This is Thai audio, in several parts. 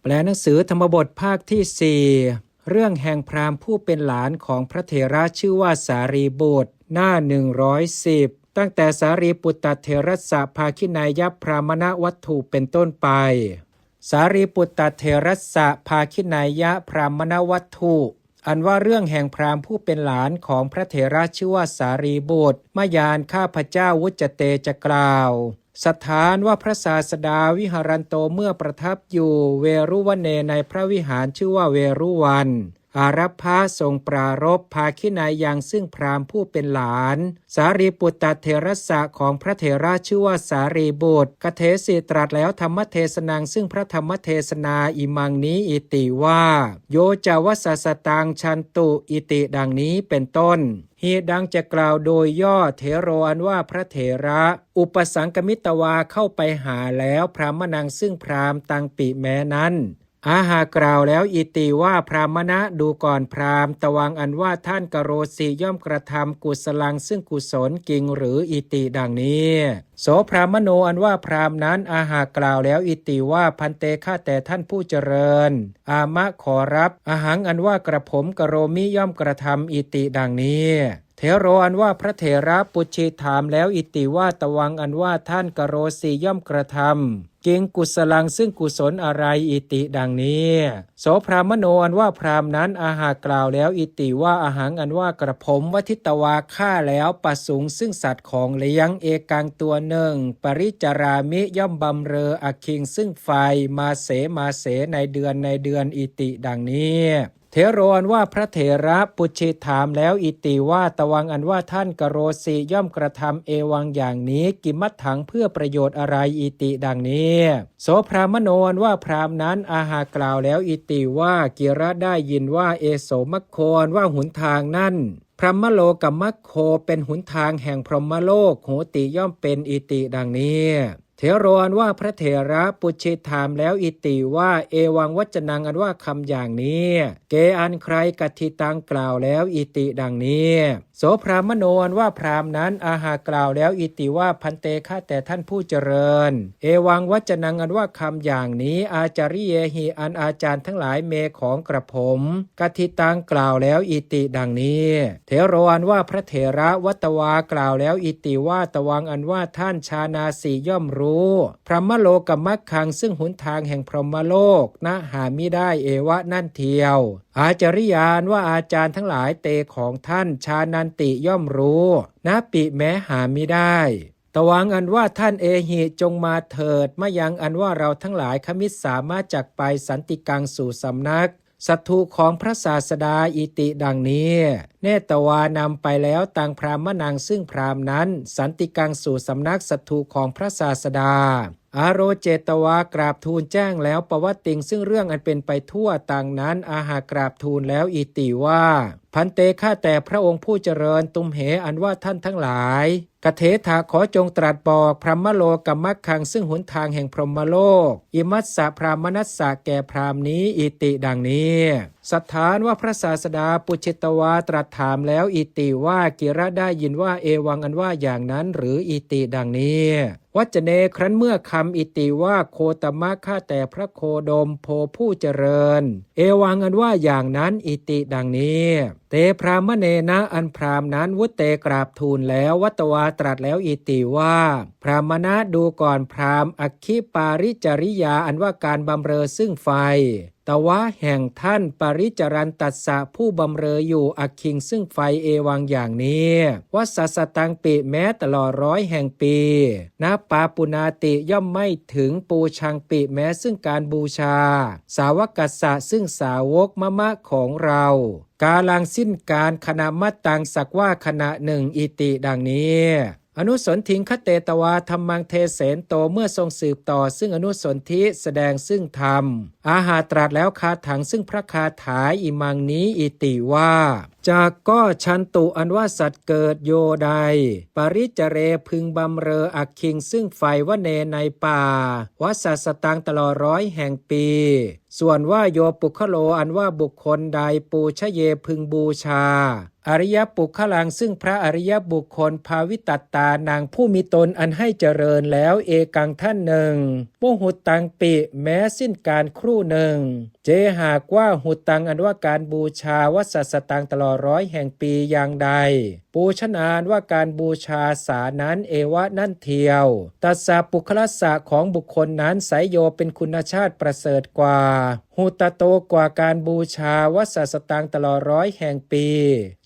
แปลหนังสือธรรมบทภาคที่4เรื่องแห่งพราหมณ์ผู้เป็นหลานของพระเถระชื่อว่าสารีบุตรหน้า110ตั้งแต่สารีปุตตเถระสะภาคินายพรามณวัตถุเป็นต้นไปสารีปุตตเถระสะภาคินายพรามณวัตถุอันว่าเรื่องแห่งพราหมณ์ผู้เป็นหลานของพระเถระชื่อว่าสารีบุตรมยานข้าพเจ้าวุจเตจะกล่าวสถานว่าพระศาสดาวิหารันโตเมื่อประทับอยู่เวรุวเนในพระวิหารชื่อว่าเวรุวันอารัพพะทรงปรารภภาคินายยังซึ่งพราหมณ์ผู้เป็นหลานสารีปุตตเถระสะของพระเถระชื่อว่าสารีบุตรกเทสีตรัสแล้วธรรมเทศนังซึ่งพระธรรมเทศนาอิมังนี้อิติว่าโยจาวสัสตังชันตุอิติดังนี้เป็นต้นเหตุดังจะกล่าวโดยย่อเถโรอันว่าพระเถระอุปสังกมิตวาเข้าไปหาแล้วพรามนังซึ่งพราหมณ์ตังปิแม้นั้นอาหากล่าวแล้วอิติว่าพรามณะดูก่อนพราหมณ์ตวังอันว่าท่านกโรสีย่อมกระทำกุศลังซึ่งกุศลกิงหรืออิติดังนี้โสพรามโนอันว่าพราหมณ์นั้นอาหากล่าวแล้วอิติว่าพันเตข้าแต่ท่านผู้เจริญอามะขอรับอาหังอันว่ากระผมกโรมิย่อมกระทำอิติดังนี้เถโรอันว่าพระเถระปุชีถามแล้วอิติว่าตวังอันว่าท่านกโรสีย่อมกระทำกิงกุศลังซึ่งกุศลอะไรอิติดังนี้โสพรามโนอันว่าพราหมณ์นั้นอาหากล่าวแล้วอิติว่าอาหังอันว่ากระผมวทิตวาฆ่าแล้วปะสุงซึ่งสัตว์ของเลี้ยงเอกังตัวหนึ่งปริจารามิย่อมบำเรออคิงซึ่งไฟมาเสในเดือนอิติดังนี้เถโรอันว่าพระเถระปุชิถามแล้วอิติว่าตวังอันว่าท่านกโรสีย่อมกระทำเอวังอย่างนี้กิมัตถังเพื่อประโยชน์อะไรอิติดังนี้โสพรามโนอันว่าพราหมณ์นั้นอาหากล่าวแล้วอิติว่ากิระได้ยินว่าเอโสมัคโคอันว่าหนทางนั่นพรหมโลกมัคโคเป็นหนทางแห่งพรหมโลกโหติย่อมเป็นอิติดังนี้เถโรอันว่าพระเถระปุชิถามแล้วอิติว่าเอวังวัจนังอันว่าคำอย่างนี้เกอันใครกัตถิตังกล่าวแล้วอิติดังนี้โสพรามโนอันว่าพราหมณ์นั้นอาหากล่าวแล้วอิติว่าพันเตข้าแต่ท่านผู้เจริญเอวังวัจนังอันว่าคำอย่างนี้อาจาริเยหิอันอาจารย์ทั้งหลายเมของกระผมกัตถิตังกล่าวแล้วอิติดังนี้เถโรอันว่าพระเถระวัตวากล่าวแล้วอิติว่าตวังอันว่าท่านชานาสีย่อมรู้พรหมโลกมัคคังซึ่งหนทางแห่งพรหมโลกนะหามิได้เอวะนั่นเทียวอาจาริยานว่าอาจารย์ทั้งหลายเตของท่านชานันติย่อมรู้นะปิแม้หามิได้ตวังอันว่าท่านเอหิจงมาเถิดมะยังอันว่าเราทั้งหลายขมิตสามารถจักไปสันติกังสู่สำนักสัตถุของพระศาสดาอิติดังนี้เนตวานำไปแล้วตังพรามนังซึ่งพรามนั้นสันติกังสู่สำนักสัตถุของพระศาสดาอาโรเจตวากราบทูลแจ้งแล้วปวัตติงซึ่งเรื่องอันเป็นไปทั่วต่างนั้นอาหากราบทูลแล้วอิติว่าพันเตข้าแต่พระองค์ผู้เจริญตุมเหอันว่าท่านทั้งหลายกเถถาขอจงตรัสบอกพรหมโลกมัคคังซึ่งหนทางแห่งพรหมโลกอิมัสสะพรามนัสสะแก่พรามนี้อิติดังนี้สถานว่าพระศาสดาปุจิตวาตรัสถามแล้วอิติว่ากิระได้ยินว่าเอวังอันว่าอย่างนั้นหรืออิติดังนี้วัจเนครั้นเมื่อคำอิติว่าโคตมะข้าแต่พระโคดมโพผู้เจริญเอวังอันว่าอย่างนั้นอิติดังนี้เตพรามเนนะอันพรามนั้นวุตเตกราบทูลแล้ววัตวาตรัสแล้วอิติว่าพรามณะดูก่อนพรามอคิปาริจริยาอันว่าการบำเรอซึ่งไฟตวะแห่งท่านปริจรันตัสสะผู้บำเรออยู่อคิงซึ่งไฟเอวังอย่างนี้วัสสตังปิแม้ตลอด100 แห่งปีนะปาปุนาติย่อมไม่ถึงปูชังปิแม้ซึ่งการบูชาสาวกัสสะซึ่งสาวกมะของเรากาลังสิ้นการขณะมัตตังสักว่าขณะหนึ่งอิติดังนี้อนุสนทิงคเตตวาธรรมังเทเสนโตเมื่อทรงสืบต่อซึ่งอนุสนธิแสดงซึ่งธรรมอาหาตรัสแล้วคาถังซึ่งพระคาถาอิมังนี้อิติว่า จากก็ชันตุอันว่าสัตว์เกิดโยใดปริจเรพึงบำเรออักคิงซึ่งไฟวเนในป่าวัสสตังตลอด100 แห่งปีส่วนว่าโยปุคโลอันว่าบุคคลใดปูชเยพึงบูชาอริยปุคลังซึ่งพระอริยบุคคลภาวิตัตตานางผู้มีตนอันให้เจริญแล้วเอกังท่านหนึ่งมุหุตังปิแม้สิ้นการครู่หนึ่งเจหากว่าหุตังอันว่าการบูชาวัสสตังตลอด100 แห่งปีอย่างใดปูชนานว่าการบูชาสานั้นเอวะนั่นเทียวตัสสะปุคลัสสะของบุคคลนั้นไสยโยเป็นคุณชาติประเสริฐกว่าหุตโตกว่าการบูชาวัสสตังตลอด100 แห่งปี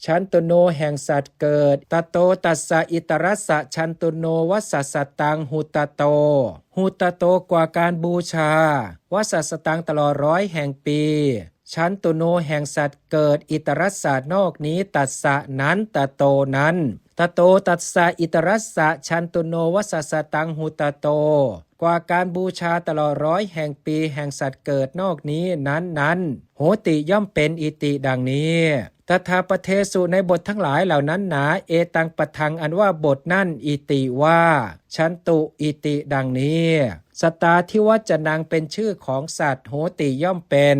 ชันตุโนแห่งสัตว์เกิดตโตตัสสะอิตรัสสะชันตุโนวัสสตังหุตโตหุตโตกว่าการบูชาวัสสตังตลอด100 แห่งปีชันตุโนแห่งสัตว์เกิดอิตรัสสะนอกนี้ตัสสะนั้นตโตนั้นตโตตัสสะอิตรัสสะชันตุโนวัสสตังหุตโตกว่าการบูชาตลอด100 แห่งปีแห่งสัตว์เกิดนอกนี้นั้นโหติย่อมเป็นอิติดังนี้ตถาปเทสุในบททั้งหลายเหล่านั้นหนาเอตังปทังอันว่าบทนั่นอิติว่าชันตุอิติดังนี้สตาทิวัจนังเป็นชื่อของสัตว์โหติย่อมเป็น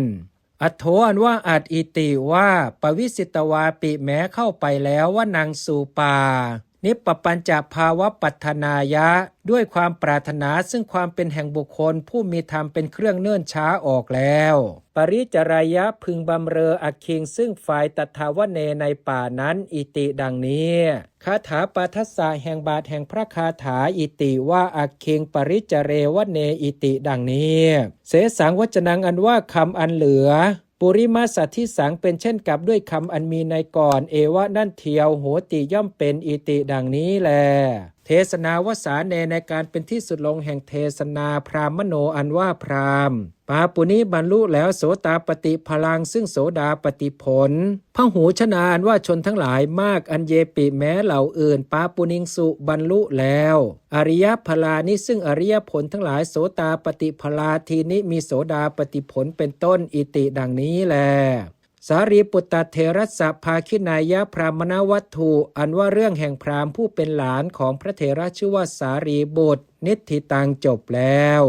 อัทโธอันว่าอัดอิติว่าปวิสิตวาปิแม้เข้าไปแล้วว่านางสู่ป่านิปปปัญจภาวะปัฏฐานายะด้วยความปรารถนาซึ่งความเป็นแห่งบุคคลผู้มีธรรมเป็นเครื่องเนิ่นช้าออกแล้วปริจรายะพึงบำเรออักคิงซึ่งฝ่ายตถาวเนในป่านั้นอิติดังนี้คาถาปาทัสสะแห่งบาทแห่งพระคาถาอิติว่าอักคิงปริจเรวเนอิติดังนี้เสสังวจนังอันว่าคำอันเหลือปุริมาสัทธิสังเป็นเช่นกับด้วยคำอันมีในก่อนเอวะนั่นเทียวโหติย่อมเป็นอิติดังนี้แลเทศนาวสาเนในการเป็นที่สุดลงแห่งเทศนาพรามโนอันว่าพรามปาปุณิบรรลุแล้วโสตาปฏิพลังซึ่งโสดาปฏิผลพหูชนาอันว่าชนทั้งหลายมากอันเยปิแม้เหล่าอื่นปาปุณิงสุบรรลุแล้วอริยพลานี้ซึ่งอริยผลทั้งหลายโสตาปฏิพลาทีนี้มีโสดาปฏิผลเป็นต้นอิติดังนี้แลสารีปุตตเถระสะภาคินายะพรามณวัตถุอันว่าเรื่องแห่งพราหมณ์ผู้เป็นหลานของพระเถระชื่อว่าสารีบุตรนิทธิตังจบแล้ว